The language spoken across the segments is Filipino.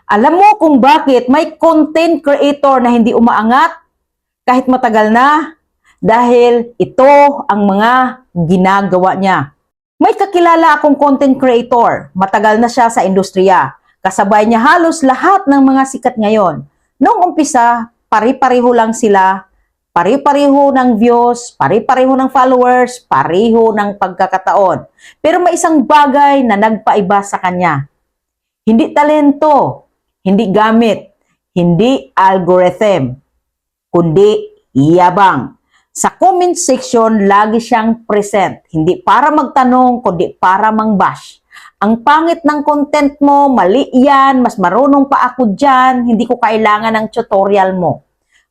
Alam mo kung bakit may content creator na hindi umaangat kahit matagal na? Dahil ito ang mga ginagawa niya. May kakilala akong content creator. Matagal na siya sa industriya. Kasabay niya halos lahat ng mga sikat ngayon. Noong umpisa, pari-pareho lang sila. Pari-pareho ng views, pari-pareho ng followers, pareho ng pagkakataon. Pero may isang bagay na nagpaiba sa kanya. Hindi talento, hindi gamit, hindi algorithm, kundi yabang. Sa comment section, lagi siyang present. Hindi para magtanong, kundi para mangbash. Ang pangit ng content mo, mali yan, mas marunong pa ako dyan, hindi ko kailangan ng tutorial mo.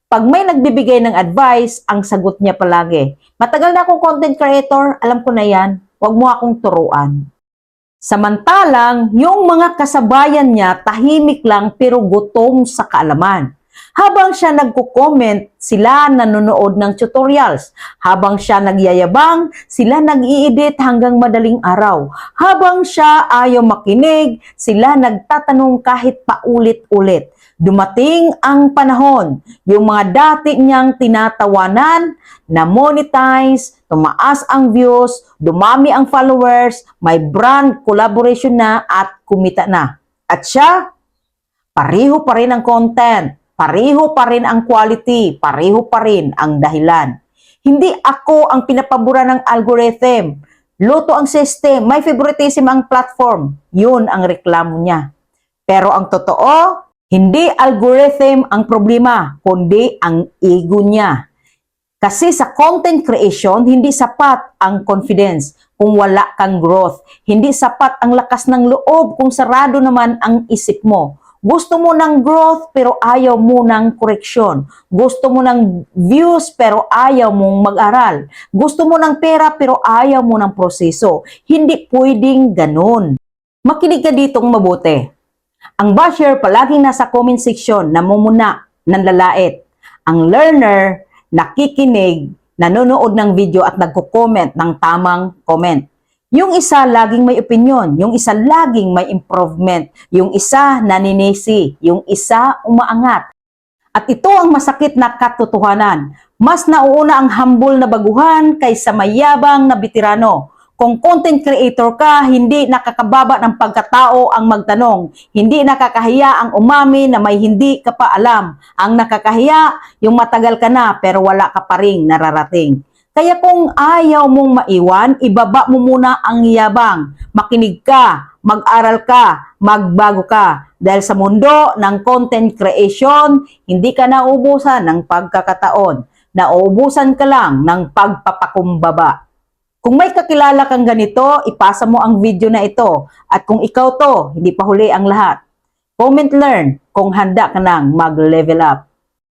Pag may nagbibigay ng advice, ang sagot niya palagi, matagal na akong content creator, alam ko na yan, huwag mo akong turuan. Samantalang, yung mga kasabayan niya tahimik lang pero gutom sa kaalaman. Habang siya nagko-comment, sila nanonood ng tutorials. Habang siya nagyayabang, sila nag-i-edit hanggang madaling araw. Habang siya ayaw makinig, sila nagtatanong kahit paulit-ulit. Dumating ang panahon, yung mga dati niyang tinatawanan, na monetize, tumaas ang views, dumami ang followers, may brand collaboration na at kumita na. At siya, pareho pa rin ang content, pareho pa rin ang quality, pareho pa rin ang dahilan. Hindi ako ang pinapabura ng algorithm. Luto ang system, may favoritism ang platform. Yun ang reklamo niya. Pero ang totoo, hindi algorithm ang problema, kundi ang ego niya. Kasi sa content creation, hindi sapat ang confidence kung wala kang growth. Hindi sapat ang lakas ng loob kung sarado naman ang isip mo. Gusto mo ng growth pero ayaw mo ng correction. Gusto mo ng views pero ayaw mong mag-aral. Gusto mo ng pera pero ayaw mo ng proseso. Hindi pwedeng ganun. Makinig ka ditong mabuti. Ang basher palaging nasa comment section, namumuna, nanlalait. Ang learner, nakikinig, nanonood ng video at nagko-comment ng tamang comment. Yung isa laging may opinion, yung isa laging may improvement, yung isa naninisi, yung isa umaangat. At ito ang masakit na katotohanan. Mas nauuna ang humble na baguhan kaysa mayabang na veterano. Kung content creator ka, hindi nakakababa ng pagkatao ang magtanong. Hindi nakakahiya ang umami na may hindi ka pa alam. Ang nakakahiya, yung matagal ka na pero wala ka pa ring nararating. Kaya kung ayaw mong maiwan, ibaba mo muna ang yabang. Makinig ka, mag-aral ka, magbago ka. Dahil sa mundo ng content creation, hindi ka nauubusan ng pagkakataon. Nauubusan ka lang ng pagpapakumbaba. Kung may kakilala kang ganito, ipasa mo ang video na ito. At kung ikaw to, hindi pa huli ang lahat. Comment learn kung handa ka nang mag-level up.